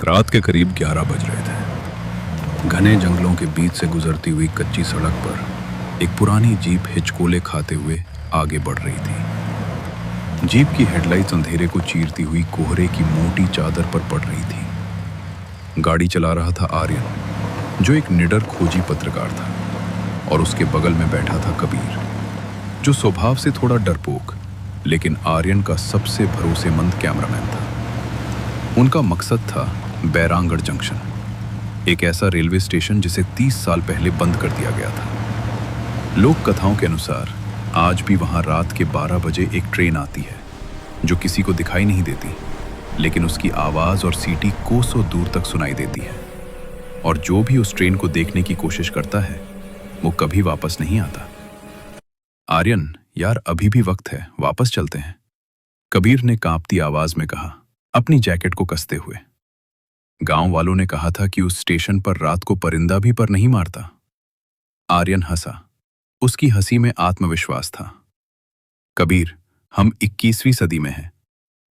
रात के करीब 11 बज रहे थे। घने जंगलों के बीच से गुजरती हुई कच्ची सड़क पर एक पुरानी जीप हिचकोले खाते हुए आगे बढ़ रही थी। जीप की हेडलाइट्स अंधेरे को चीरती हुई कोहरे की मोटी चादर पर पड़ रही थी। गाड़ी चला रहा था आर्यन, जो एक निडर खोजी पत्रकार था, और उसके बगल में बैठा था कबीर, जो स्वभाव से थोड़ा डरपोक लेकिन आर्यन का सबसे भरोसेमंद कैमरामैन था। उनका मकसद था बैरांगढ़ जंक्शन, एक ऐसा रेलवे स्टेशन जिसे 30 साल पहले बंद कर दिया गया था। लोक कथाओं के अनुसार आज भी वहां रात के 12 बजे एक ट्रेन आती है जो किसी को दिखाई नहीं देती, लेकिन उसकी आवाज और सीटी कोसों दूर तक सुनाई देती है, और जो भी उस ट्रेन को देखने की कोशिश करता है वो कभी वापस नहीं आता। आर्यन, यार अभी भी वक्त है, वापस चलते हैं, कबीर ने कांपती आवाज में कहा, अपनी जैकेट को कसते हुए। गांव वालों ने कहा था कि उस स्टेशन पर रात को परिंदा भी पर नहीं मारता। आर्यन हंसा, उसकी हंसी में आत्मविश्वास था। कबीर, हम 21वीं सदी में हैं।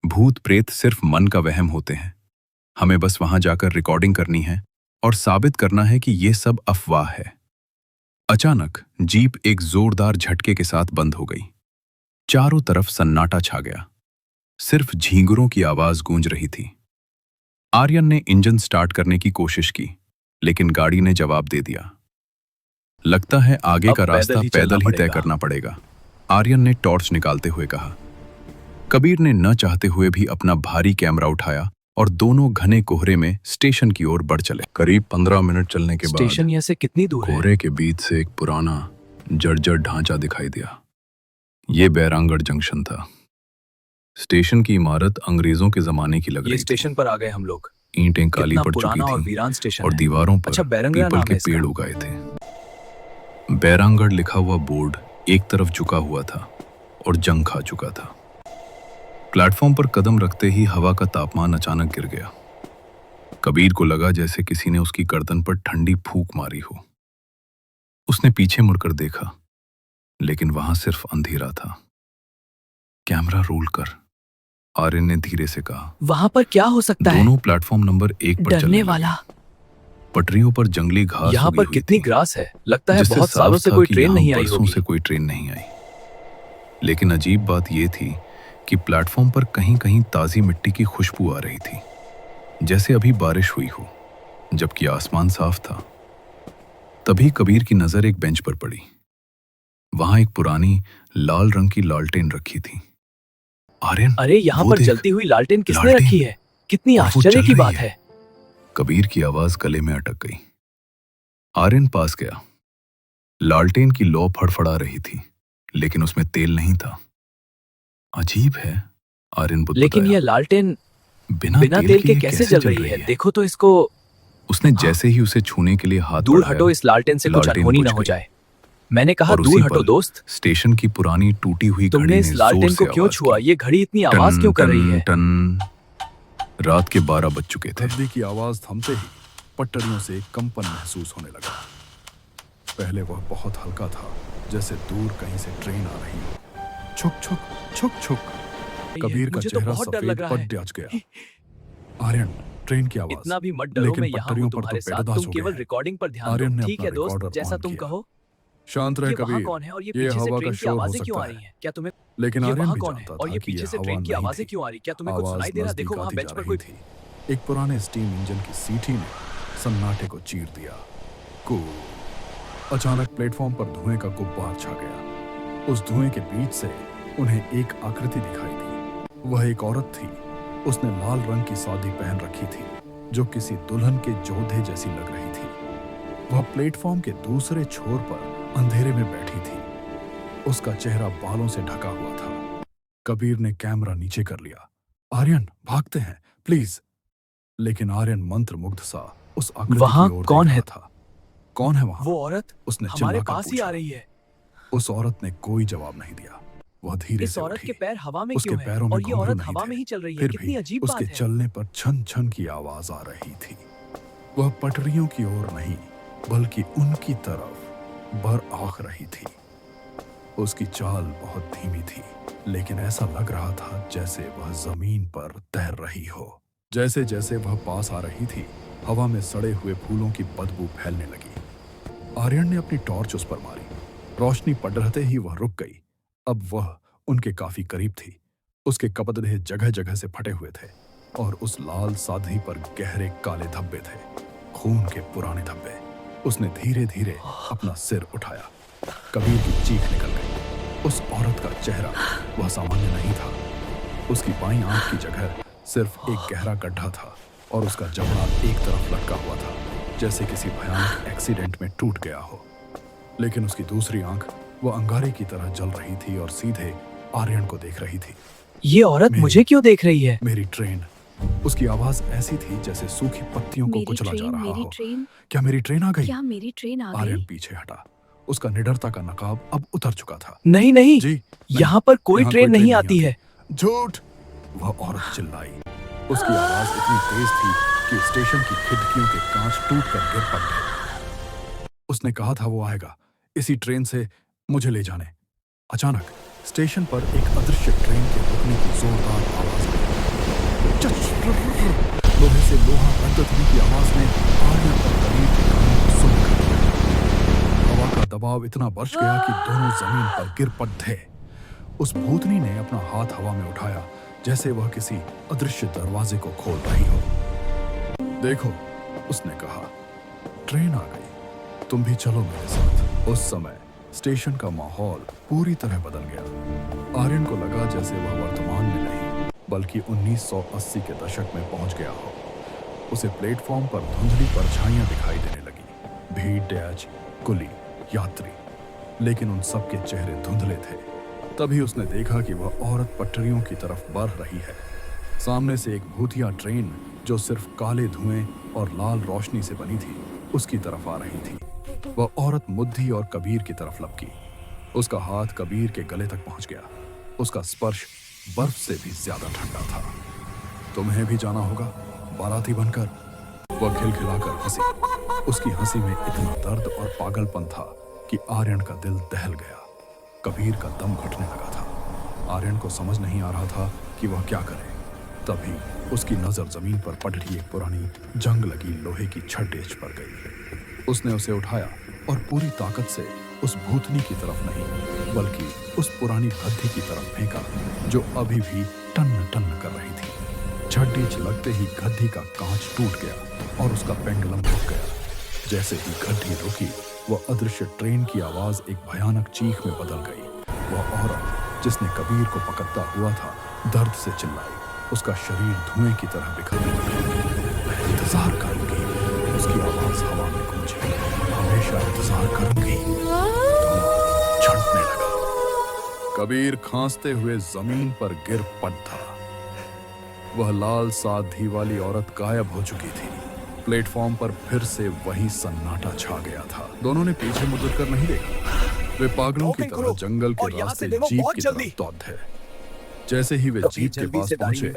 भूत प्रेत सिर्फ मन का वहम होते हैं। हमें बस वहां जाकर रिकॉर्डिंग करनी है और साबित करना है कि ये सब अफवाह है। अचानक जीप एक जोरदार झटके के साथ बंद हो गई। चारों तरफ सन्नाटा छा गया। सिर्फ झींगुरों की आवाज गूंज रही थी। आर्यन ने इंजन स्टार्ट करने की कोशिश की, लेकिन गाड़ी ने जवाब दे दिया। लगता है आगे का रास्ता पैदल ही तय करना पड़ेगा, आर्यन ने टॉर्च निकालते हुए कहा। कबीर ने न चाहते हुए भी अपना भारी कैमरा उठाया और दोनों घने कोहरे में स्टेशन की ओर बढ़ चले। करीब 15 मिनट चलने के बाद स्टेशन यहाँ से कितनी दूर है? कोहरे के बीच से एक पुराना जर्जर ढांचा दिखाई दिया। ये बैरांगढ़ जंक्शन था। स्टेशन की इमारत अंग्रेजों के जमाने की लग रही थी। स्टेशन पर आ गए हम लोग। ईंटें काली पड़ चुकी पुराना और थीं वीरान स्टेशन और है। दीवारों पर अच्छा, बैरंगढ़ पीपल नाम के है इसका। पेड़ उगाए थे। बैरांगढ़ लिखा हुआ बोर्ड एक तरफ झुका हुआ था और जंग खा चुका था। प्लेटफॉर्म पर कदम रखते ही हवा का तापमान अचानक गिर गया। कबीर को लगा जैसे किसी ने उसकी गर्दन पर ठंडी फूंक मारी हो। उसने पीछे मुड़कर देखा, लेकिन वहां सिर्फ अंधेरा था। कैमरा रोल कर, आर्यन ने धीरे से कहा। वहाँ पर क्या हो सकता है? दोनों प्लेटफॉर्म नंबर 1 पर डरने चलने वाला। लगे। पटरियों पर जंगली घास यहाँ उगी पर हुई कितनी थी, ग्रास है, लगता है जिससे बहुत साफ सालों से था कोई कि ट्रेन यहाँ नहीं आई बरसों होगी। से कोई ट्रेन नहीं आई। लेकिन अजीब बात यह थी कि प्लेटफॉर्म पर कहीं कहीं ताजी मिट्टी की खुशबू आ रही थी, जैसे अभी बारिश हुई हो, जबकि आसमान साफ था। तभी कबीर की नजर एक बेंच पर पड़ी। वहां एक पुरानी लाल रंग की लालटेन रखी थी। आर्यन, अरे यहाँ वो पर देख, जलती हुई लालटेन किसने लालटेन, रखी है? कितनी और वो आश्चर्य जल की रही बात है। कबीर की आवाज गले में अटक गई। आर्यन पास गया। लालटेन की लौ फड़फड़ा रही थी, लेकिन उसमें तेल नहीं था। अजीब है, आर्यन बुदबुदाया। लेकिन यह लालटेन बिना तेल के ये कैसे जल रही है? देखो तो इसको। उसने जैसे ही उसे छूने के लिए हाथ दूर बढ़ाया, हटो, इस लालटेन से कुछ लालटेन अनहोनी बुझ न हो गई। जाए। मैंने कहा और उसी दूर हटो पल दोस्त। स्टेशन की पुरानी टूटी हुई घड़ी तुमने ने इस लालटेन जोर को से क्यों आवाज छुआ? की। ये घड़ी इतनी आवाज क्यों कर रही है? टन। रात के 12 बज चुके थे। गर्दी की आवाज थमते ही पटरियों से एक कंपन महसूस होने लगा। पहले वह बहुत हल्का था, जैसे दूर कहीं से ट्रेन आ रही हो। छुक छुक छुक छुक। कबीर का मुझे तो चेहरा बहुत डर सफेद लग रहा पट है। जांच गया। आर्यन, ट्रेन की आवाज। इतना भी मत डरो, लेकिन मैं यहाँ हूँ पटरियों पर तुम्हारे तो साथ। पेड़दास तुम हो केवल गए। रिकॉर्डिंग पर ध्यान आर्यन दो, ने ठीक अपना है दोस्त? रिकॉर्डर जैसा ऑन तुम किया। कहो। शांत रहे ये वहाँ कबीर, कौन है और ये ये पीछे से हवा ट्रेन का की शोर हो आवाजें क्यों आ सकता रही है। हैं? क्या तुम्हें लेकिन ये आर्यन वहाँ भी कौन है जानता और था ये कि पीछे से हवा ट्रेन की नहीं आवाजें थी। क्यों आ रही? क्या तुम्हें कुछ आवाज सुनाई दे रहा? देखो नजदीक वहाँ आती बेंच जा पर रही कोई। थी। एक पुराने स्टीम इंजन की सीटी ने सन्नाटे को चीर दिया। कू। अचानक प्लेटफॉर्म पर धुएं का गुब्बार छा गया। उस धुएं के बीच से उन्हें एक आकृति दिखाई दी। वह एक औरत थी। उसने लाल रंग की साड़ी पहन रखी थी, जो किसी दुल्हन के जोधे जैसी लग रही थी। वह प्लेटफॉर्म के दूसरे छोर पर अंधेरे में बैठी थी। उसका चेहरा बालों से ढका हुआ था। कबीर ने कैमरा नीचे कर लिया। आर्यन, भागते हैं, प्लीज। लेकिन आर्यन मंत्रमुग्ध सा उस आकृति वहाँ की ओर कौन देख है? रहा था। कौन है वहां? वो औरत उसने हमारे चिल्लाकर पास ही आ पूछा। रही है। उस औरत ने कोई जवाब नहीं दिया। वह धीरे इस से औरत उठी। के पैर हवा में उसके क्यों हैं? पैरों में और ये घुंघरू औरत नहीं हवा थे। में ही चल रही है। फिर कितनी भी अजीब उसके बात है। चलने पर छन छन की आवाज आ रही थी। वह पटरियों की ओर नहीं, बल्कि उनकी तरफ बरआख रही थी। उसकी चाल बहुत धीमी थी, लेकिन ऐसा लग रहा था जैसे वह जमीन पर तैर रही हो। जैसे जैसे वह पास आ रही थी, हवा में सड़े हुए फूलों की बदबू फैलने लगी। आर्यन ने अपनी टॉर्च उस पर मारी। रोशनी पड़ रहते ही वह रुक गई। अब वह उनके काफी करीब थी। उसके कपड़े जगह जगह से फटे हुए थे और उस लाल साधी पर गहरे काले धब्बे थे, खून के पुराने धब्बे। उसने धीरे धीरे अपना सिर उठाया। कबीर की चीख निकल गई। उस औरत का चेहरा वह सामान्य नहीं था। उसकी बाईं आंख की जगह सिर्फ एक गहरा गड्ढा था और उसका जबड़ा एक तरफ लटका हुआ था, जैसे किसी भयानक एक्सीडेंट में टूट गया हो। लेकिन उसकी दूसरी आंख वह अंगारे की तरह जल रही थी और सीधे आर्यन को देख रही थी। ये औरत मुझे क्यों देख रही है? मेरी ट्रेन। उसकी आवाज ऐसी थी जैसे सूखी पत्तियों को कुचला जा रहा हो। क्या मेरी ट्रेन आ गई? क्या मेरी ट्रेन आ गई? आर्यन पीछे हटा। उसका निडरता का नकाब अब उतर चुका था। नहीं नहीं, जी, यहाँ पर कोई यहाँ ट्रेन नहीं आती है। झूठ! वह औरत चिल्लाई। उसकी आवाज इतनी तेज थी कि स्टेशन की खिड़कियों के कांच टूटकर गिर पड़े। उसने कहा था वो आएगा, इसी ट्रेन से मुझे ले जाने। अचानक स्टेशन पर एक अदृश्य ट्रेन के रुकने की जोरदार आवाज आई। लोहे से लोहा बंदकने की आवाज ने आर्यन और कबीर के कानों को सुन कर दिया। हवा का दबाव इतना बढ़ गया कि दोनों जमीन पर गिर पड़े थे। उस भूतनी ने अपना हाथ हवा में उठाया, जैसे वह किसी अदृश्य दरवाजे को खोल रही हो। देखो, उसने कहा, ट्रेन आ गई, तुम भी चलो मेरे साथ। उस समय स्टेशन का माहौल पूरी तरह बदल गया। आर्यन को लगा जैसे वह वर्तमान में नहीं बल्कि 1980 के दशक में पहुंच गया हो। उसे प्लेटफॉर्म पर धुंधली परछाइयां दिखाई देने लगी। भीड़, डैच, कुली, यात्री, लेकिन उन सब के चेहरे धुंधले थे। तभी उसने देखा कि वह औरत पटरियों की तरफ बढ़ रही है। सामने से एक भूतिया ट्रेन जो सिर्फ काले धुएं और लाल रोशनी से बनी थी, उसकी तरफ आ रही थी। वह औरत मुद्दी और कबीर की तरफ लपकी। उसका हाथ कबीर के गले तक पहुंच गया। उसका स्पर्श बर्फ से भी ज्यादा ठंडा था। तुम्हें भी जाना होगा बाराती बनकर? वह खिलखिलाकर हंसी। उसकी हंसी में इतना दर्द और पागलपन था कि आर्यन का दिल दहल गया। कबीर का दम घुटने लगा था। आर्यन को समझ नहीं आ रहा था कि वह क्या करे। तभी उसकी नजर जमीन पर पड़ रही एक पुरानी जंग लगी लोहे की छड़ेज पर गई। उसने उसे उठाया और पूरी ताकत से उस भूतनी की तरफ नहीं बल्कि उस पुरानी गद्दी की तरफ फेंका जो अभी भी टन्न टन्न कर रही थी। छड़ेज लगते ही गद्दी का कांच टूट गया और उसका पेंडुलम रुक गया। जैसे ही गद्दी रुकी, वह अदृश्य ट्रेन की आवाज एक भयानक चीख में बदल गई। वह औरत जिसने कबीर को पकड़ता हुआ था दर्द से चिल्लाई। उसका शरीर धुएं की तरह बिखरने लगा। मैं इंतजार करूंगी, उसकी आवाज हवा में गूंजी। हमेशा इंतजार करूंगी। धुआं छंटने लगा। कबीर खांसते हुए जमीन पर गिर पड़ा था। वह लाल साधी वाली औरत गायब हो चुकी थी। प्लेटफॉर्म पर फिर से वही सन्नाटा छा गया था। दोनों ने पीछे मुड़कर नहीं देखा। वे पागलों की तरह जंगल के रास्ते जीप की तरफ दौड़े। जैसे ही वे जीप के पास पहुंचे,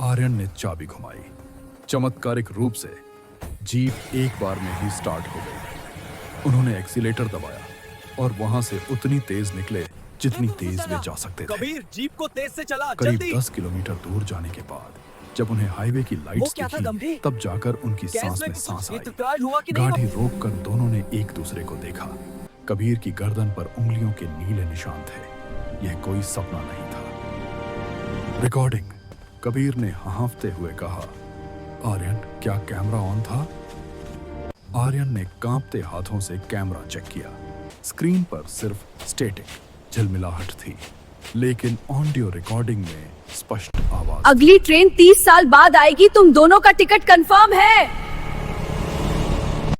आर्यन ने चाबी घुमाई। चमत्कारिक रूप से जीप एक बार में ही स्टार्ट हो गई। उन्होंने एक्सीलेटर दबाया और वहां से उतनी तेज निकले जितनी तेज वे जा सकते थे। कबीर, जीप को तेज से चला, करीब जल्दी। 10 किलोमीटर दूर जाने के बाद जब उन्हें हाईवे की लाइट्स क्या था, दिखी, गंभीर? तब जाकर उनकी गैस सांस में में कुछ सांस आई। इंतकाल हुआ कि नहीं? गाड़ी रोककर दोनों ने एक दूसरे को देखा। कबीर की गर्दन पर उंगलियों के नीले निशान थे। यह कोई सपना नहीं था। रिकॉर्डिंग। कबीर ने हाँफते हुए कहा, आर्यन, क्या कैमरा ऑन था? आर्यन ने कांपते हाथों से कैमरा चेक किया। स्क्रीन पर सिर्फ स्टैटिक झिलमिलाहट थी, लेकिन ऑडियो रिकॉर्डिंग में स्पष्ट आवाज। अगली ट्रेन 30 साल बाद आएगी। तुम दोनों का टिकट कंफर्म है।